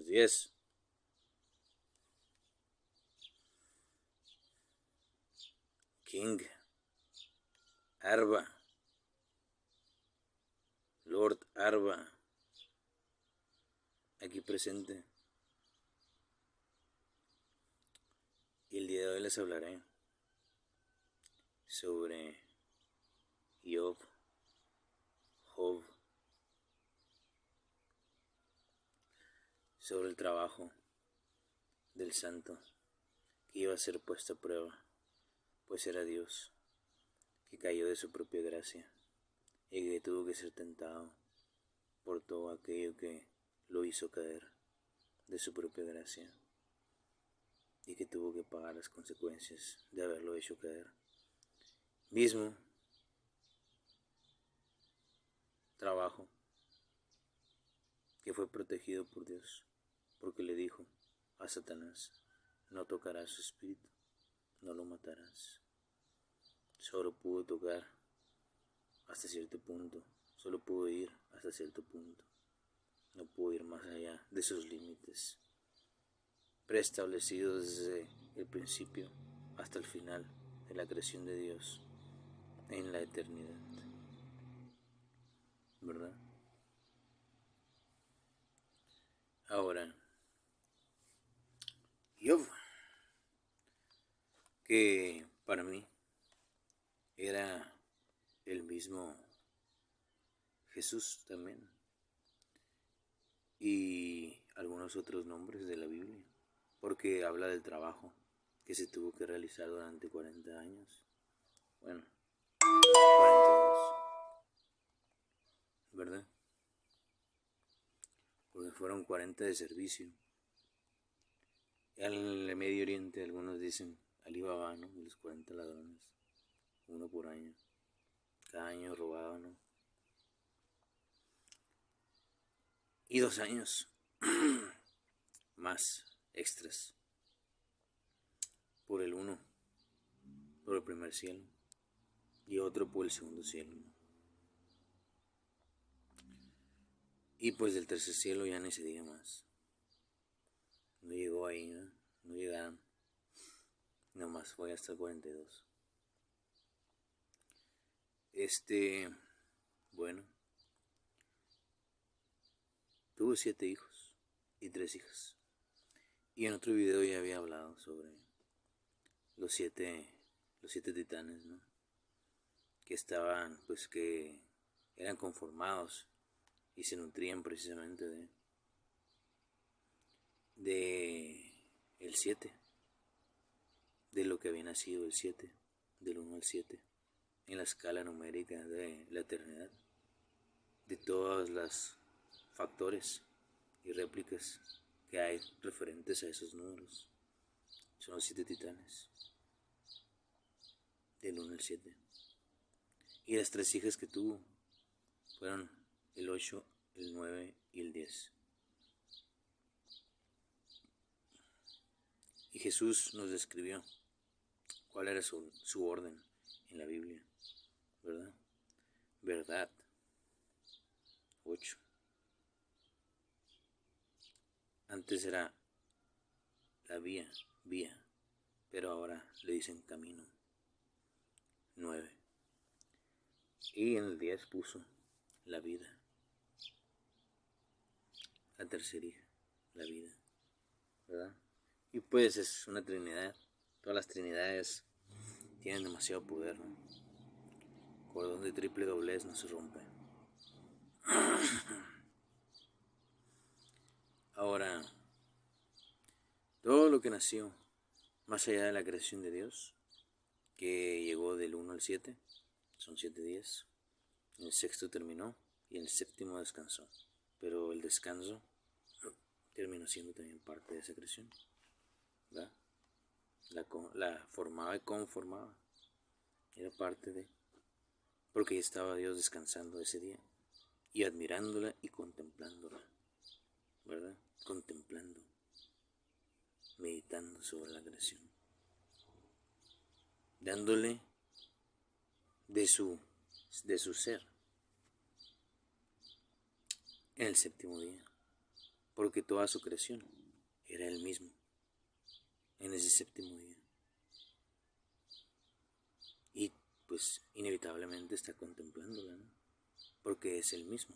10. King, Arba, Lord Arba, aquí presente. Y el día de hoy les hablaré sobre Job, sobre el trabajo del santo que iba a ser puesto a prueba, pues era Dios, que cayó de su propia gracia y que tuvo que ser tentado por todo aquello que lo hizo caer de su propia gracia y que tuvo que pagar las consecuencias de haberlo hecho caer. Mismo trabajo que fue protegido por Dios, porque le dijo a Satanás: no tocarás su espíritu, no lo matarás. Solo pudo tocar hasta cierto punto, solo pudo ir hasta cierto punto, no pudo ir más allá de sus límites preestablecidos desde el principio hasta el final de la creación de Dios en la eternidad, ¿verdad? Ahora, Job, que para mí era el mismo Jesús también, y algunos otros nombres de la Biblia, porque habla del trabajo que se tuvo que realizar durante 40 años, bueno, 42, ¿verdad? Porque fueron 40 de servicio. Al Medio Oriente algunos dicen Alibaba, ¿no? Los 40 ladrones, uno por año, cada año robaba, ¿no? Y 2 años más extras por el uno, por el primer cielo, y otro por el segundo cielo, ¿no? Y pues del tercer cielo ya ni se diga más. No llegó ahí, ¿no? No llegaron. Nomás fue hasta el 42. Bueno, tuvo 7 hijos y 3 hijas. Y en otro video ya había hablado sobre los siete titanes, ¿no? Que estaban, pues que eran conformados y se nutrían precisamente de el 7, de lo que había nacido el 7, del 1 al 7, en la escala numérica de la eternidad, de todos los factores y réplicas que hay referentes a esos números. Son los 7 titanes, del 1 al 7. Y las 3 hijas que tuvo fueron el 8, el 9 y el 10. Y Jesús nos describió cuál era su orden en la Biblia, ¿verdad? Verdad, 8. Antes era la vía, pero ahora le dicen camino, 9. Y en el 10 puso la vida, la tercera hija, la vida, ¿verdad? Y pues es una trinidad. Todas las trinidades tienen demasiado poder, ¿no? Cordón de triple doblez no se rompe. Ahora, todo lo que nació más allá de la creación de Dios, que llegó del 1 al 7, son 7 días, el sexto terminó y el séptimo descansó, pero el descanso terminó siendo también parte de esa creación, ¿verdad? La formaba y conformaba, era parte de, porque ya estaba Dios descansando ese día y admirándola y contemplándola, ¿verdad? Contemplando, meditando sobre la creación, dándole de su ser en el séptimo día, porque toda su creación era Él mismo en ese séptimo día. Y pues inevitablemente está contemplándola, ¿no? Porque es Él mismo.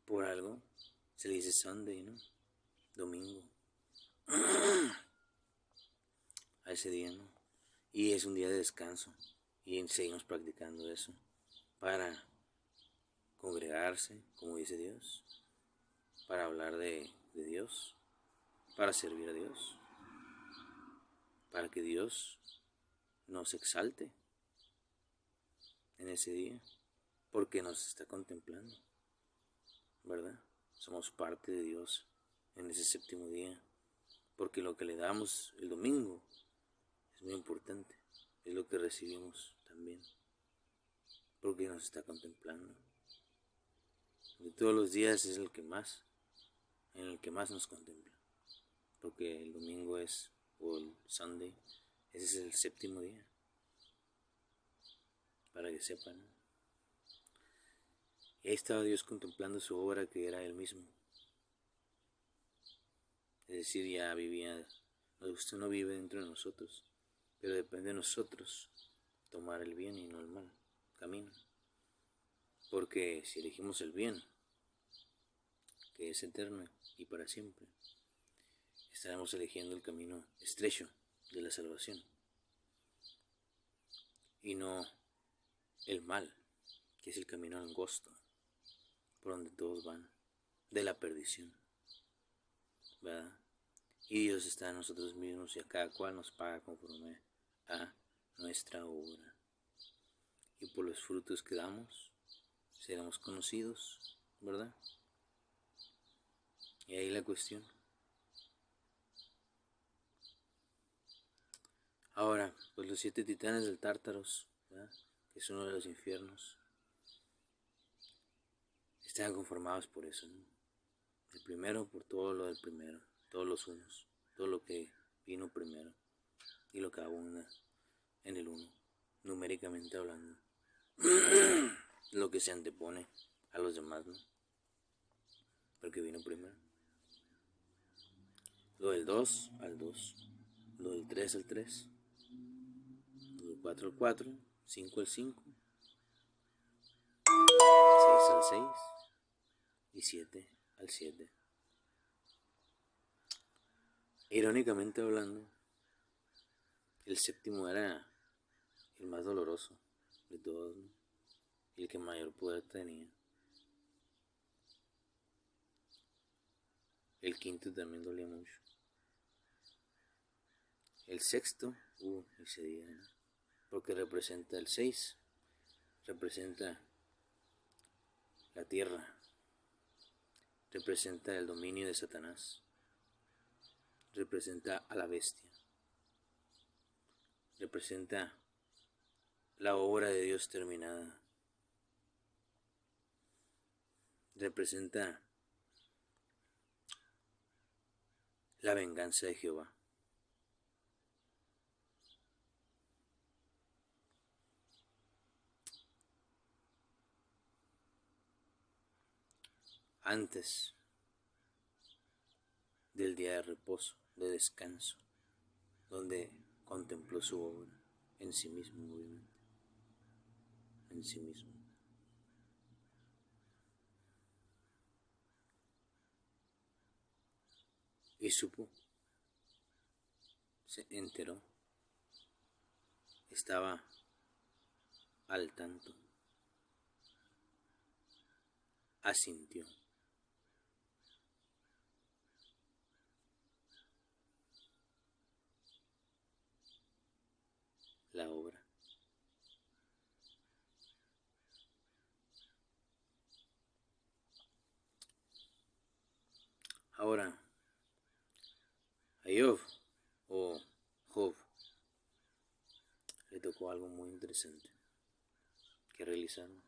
Por algo se le dice Sunday, ¿no? Domingo. A ese día, ¿no? Y es un día de descanso. Y seguimos practicando eso para congregarse, como dice Dios, para hablar de Dios, para servir a Dios, para que Dios nos exalte en ese día, porque nos está contemplando, ¿verdad? Somos parte de Dios en ese séptimo día, porque lo que le damos el domingo es muy importante, es lo que recibimos también, porque nos está contemplando. De todos los días es el que más, en el que más nos contempla, porque el domingo es, o el Sunday, ese es el séptimo día, para que sepan, ¿no? Y ahí estaba Dios contemplando su obra, que era Él mismo. Es decir, ya vivía, usted no vive dentro de nosotros, pero depende de nosotros tomar el bien y no el mal camino. Porque si elegimos el bien, que es eterno y para siempre, estaremos eligiendo el camino estrecho de la salvación y no el mal, que es el camino angosto por donde todos van, de la perdición, ¿verdad? Y Dios está en nosotros mismos y a cada cual nos paga conforme a nuestra obra. Y por los frutos que damos seremos conocidos, ¿verdad? Y ahí la cuestión. Ahora, pues los 7 titanes del Tártaros, ¿verdad?, que es uno de los infiernos, están conformados por eso, ¿no? El primero por todo lo del primero, todos los unos, todo lo que vino primero y lo que abunda en el uno, numéricamente hablando, lo que se antepone a los demás, ¿no? Porque vino primero. Lo del 2 al 2, lo del 3 al 3, lo del 4 al 4, 5 al 5, 6 al 6 y 7 al 7. Irónicamente hablando, el séptimo era el más doloroso de todos, ¿no?, y el que mayor poder tenía. El quinto también dolía mucho. El sexto, ese día, ¿no?, porque representa el 6, representa la tierra, representa el dominio de Satanás, representa a la bestia, representa la obra de Dios terminada, representa la venganza de Jehová. Antes del día de reposo, de descanso, donde contempló su obra en sí mismo, obviamente, en sí mismo. Y supo, se enteró, estaba al tanto, asintió. La obra. Ahora, a Job, o Job, le tocó algo muy interesante que realizar, ¿no?,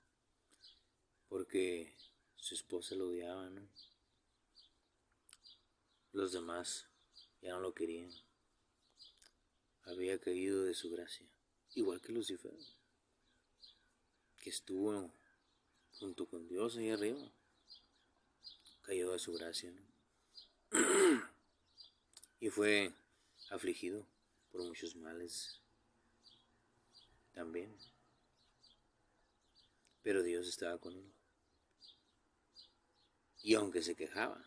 porque su esposa lo odiaba, ¿no? Los demás ya no lo querían. Había caído de su gracia, igual que Lucifer, que estuvo junto con Dios ahí arriba. cayó de su gracia, ¿no? Y fue afligido por muchos males también, pero Dios estaba con él. Y aunque se quejaba,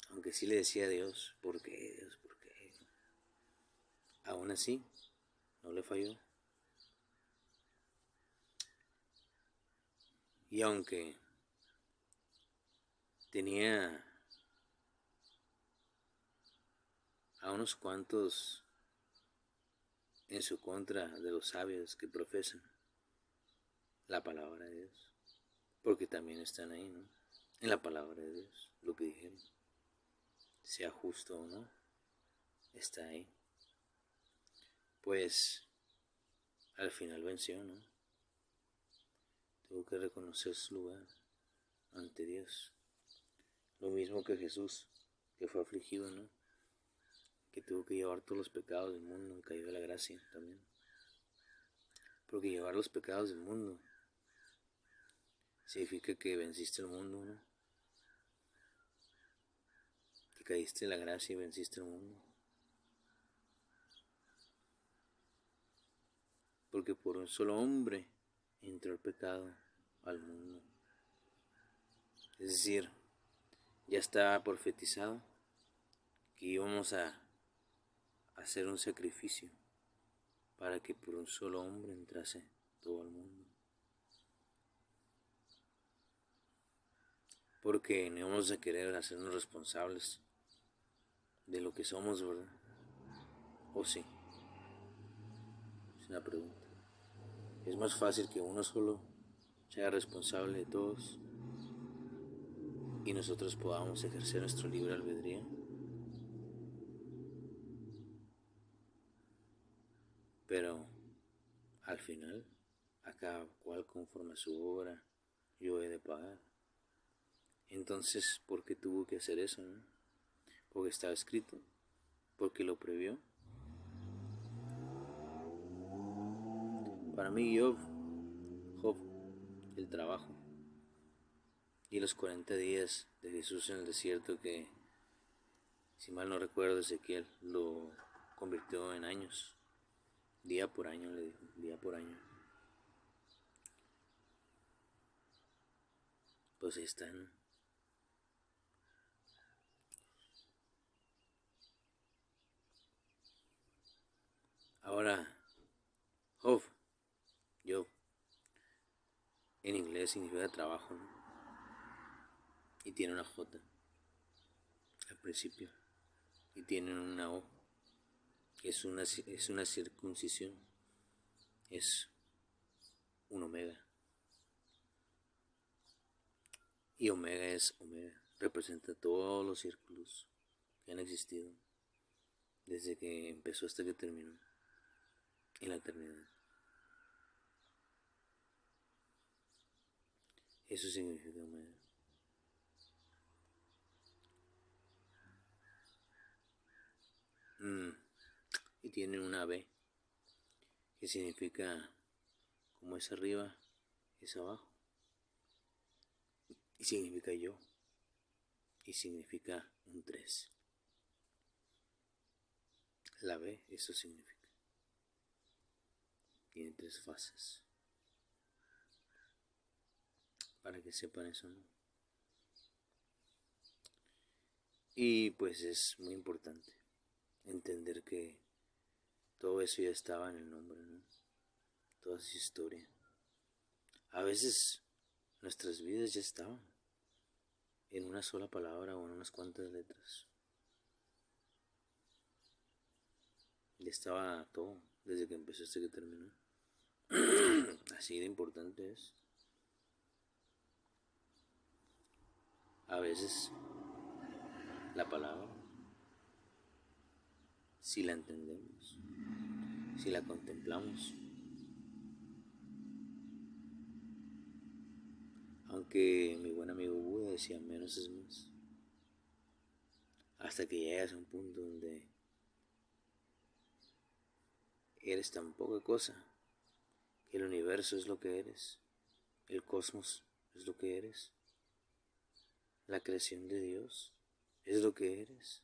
aunque sí le decía a Dios, ¿por qué, Dios, por qué? Aún así, no le falló. Y aunque tenía a unos cuantos en su contra de los sabios que profesan la palabra de Dios, porque también están ahí, ¿no? En la palabra de Dios, lo que dijeron, sea justo o no, está ahí. Pues al final venció, ¿no? Tuvo que reconocer su lugar ante Dios. Lo mismo que Jesús, que fue afligido, ¿no? Que tuvo que llevar todos los pecados del mundo y cayó de la gracia también. Porque llevar los pecados del mundo significa que venciste el mundo, ¿no? Que caíste en la gracia y venciste el mundo. Porque por un solo hombre entró el pecado al mundo. Es decir, ya estaba profetizado que íbamos a hacer un sacrificio para que por un solo hombre entrase todo el mundo. Porque no vamos a querer hacernos responsables de lo que somos, ¿verdad? ¿O sí? Es una pregunta. Es más fácil que uno solo sea responsable de todos y nosotros podamos ejercer nuestro libre albedrío. Pero al final, a cada cual conforme a su obra, yo he de pagar. Entonces, ¿por qué tuvo que hacer eso, no? Porque estaba escrito, porque lo previó. Para mí, Job, el trabajo y los 40 días de Jesús en el desierto que, si mal no recuerdo, Ezequiel lo convirtió en años. Día por año, le dijo, día por año. Pues ahí están. Ahora, Job, en inglés significa trabajo, ¿no? Y tiene una J al principio. Y tiene una O, que es una circuncisión. Es un omega. Y omega es omega. Representa todos los círculos que han existido desde que empezó hasta que terminó en la eternidad. Eso significa omega. Y tiene una B, que significa como es arriba, es abajo. Y significa yo. Y significa un 3. La B, eso significa. Tiene 3 fases. Para que sepan eso, ¿no? Y pues es muy importante entender que todo eso ya estaba en el nombre, ¿no? Toda esa historia. A veces nuestras vidas ya estaban en una sola palabra o en unas cuantas letras. Ya estaba todo, desde que empezó hasta que terminó. Así de importante es. A veces la palabra, si la entendemos, si la contemplamos, aunque mi buen amigo Buda decía menos es más, hasta que llegas a un punto donde eres tan poca cosa que el universo es lo que eres, el cosmos es lo que eres, la creación de Dios, es lo que eres.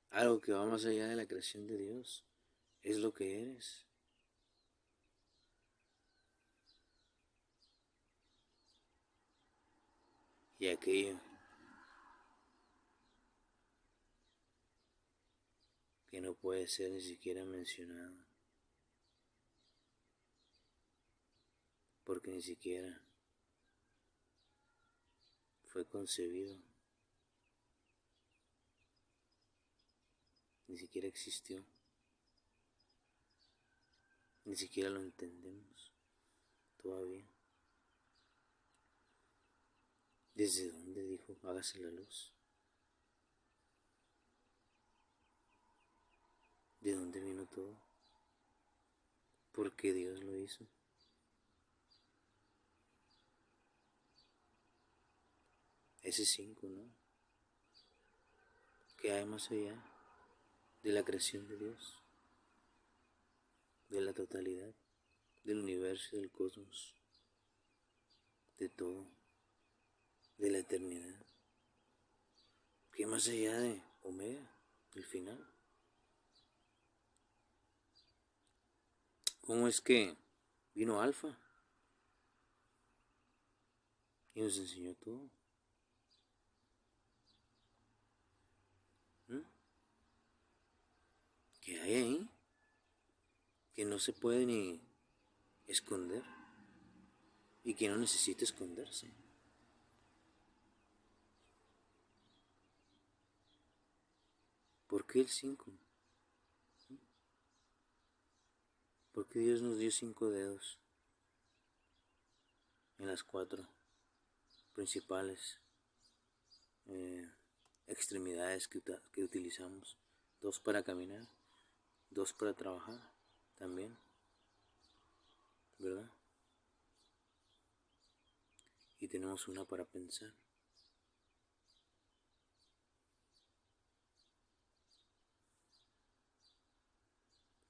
Algo que va más allá de la creación de Dios, es lo que eres. Y aquello que no puede ser ni siquiera mencionado, porque ni siquiera fue concebido, ni siquiera existió, ni siquiera lo entendemos todavía. ¿Desde dónde dijo, hágase la luz? ¿De dónde vino todo? ¿Por qué Dios lo hizo? Ese 5, ¿no? ¿Qué hay más allá de la creación de Dios? De la totalidad, del universo, del cosmos, de todo, de la eternidad. ¿Qué más allá de Omega, el final? ¿Cómo es que vino Alfa y nos enseñó todo? ¿Mm? ¿Qué hay ahí? Que no se puede ni esconder y que no necesita esconderse. ¿Por qué el 5? ¿Por qué Dios nos dio 5 dedos en las 4 principales extremidades que utilizamos? 2 para caminar, 2 para trabajar también, ¿verdad? Y tenemos una para pensar.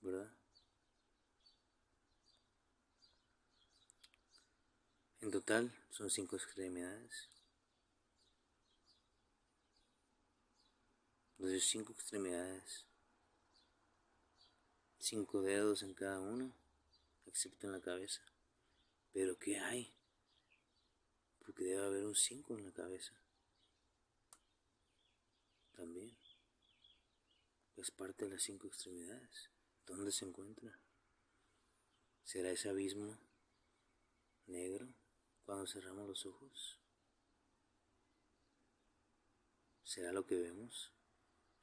¿Verdad? En total son 5 extremidades. Nos dio 5 extremidades, 5 dedos en cada uno, excepto en la cabeza. Pero ¿qué hay? Porque debe haber un 5 en la cabeza. También. Es parte de las 5 extremidades. ¿Dónde se encuentra? ¿Será ese abismo negro cuando cerramos los ojos? ¿Será lo que vemos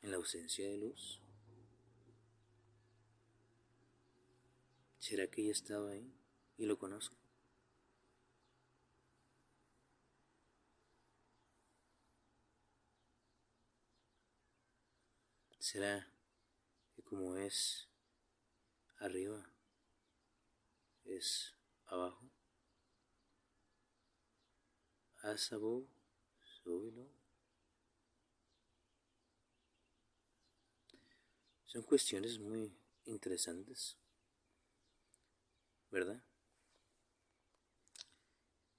en la ausencia de luz? ¿Será que ya estaba ahí y lo conozco? ¿Será que como es arriba, es abajo? As above, so below. Son cuestiones muy interesantes, ¿verdad?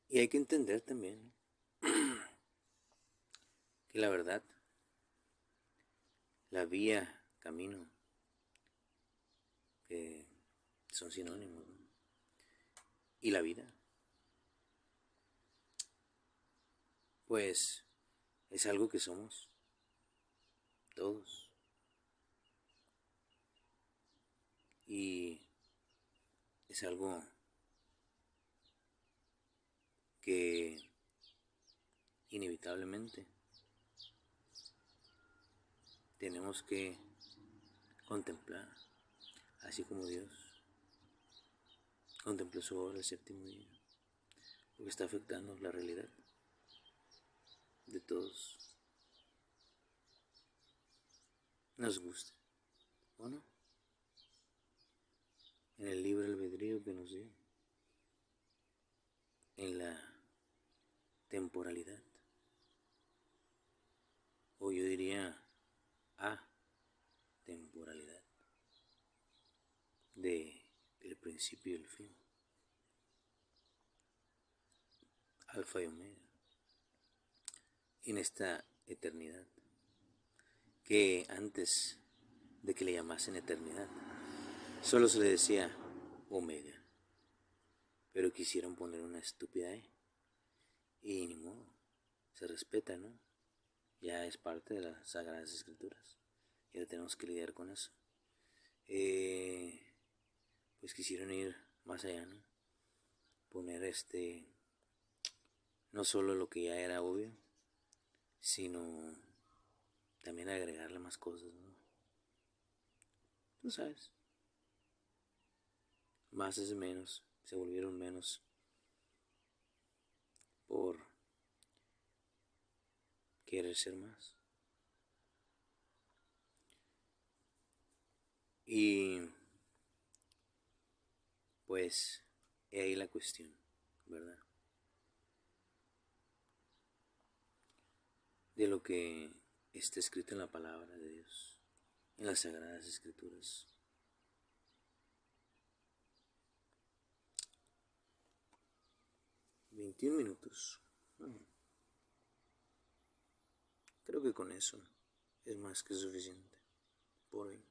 Y hay que entender también que la verdad, la vía, camino, son sinónimos, ¿no? Y la vida, pues es algo que somos todos. Y es algo que inevitablemente tenemos que contemplar, así como Dios contempló su obra el séptimo día, porque está afectando la realidad de todos, nos guste o no, en el libre albedrío que nos dio, en la temporalidad, o yo diría atemporalidad, del principio y el fin. Alfa y Omega, en esta eternidad, que antes de que le llamasen eternidad, solo se le decía Omega, pero quisieron poner una estúpida E, y ni modo, se respeta, ¿no? Ya es parte de las Sagradas Escrituras, y ahora tenemos que lidiar con eso. Pues quisieron ir más allá, ¿no? Poner no solo lo que ya era obvio, sino también agregarle más cosas, ¿no? Tú sabes, más es menos, se volvieron menos por querer ser más. Y pues, he ahí la cuestión, ¿verdad? De lo que está escrito en la palabra de Dios, en las Sagradas Escrituras. $21. Creo que con eso es más que suficiente por hoy.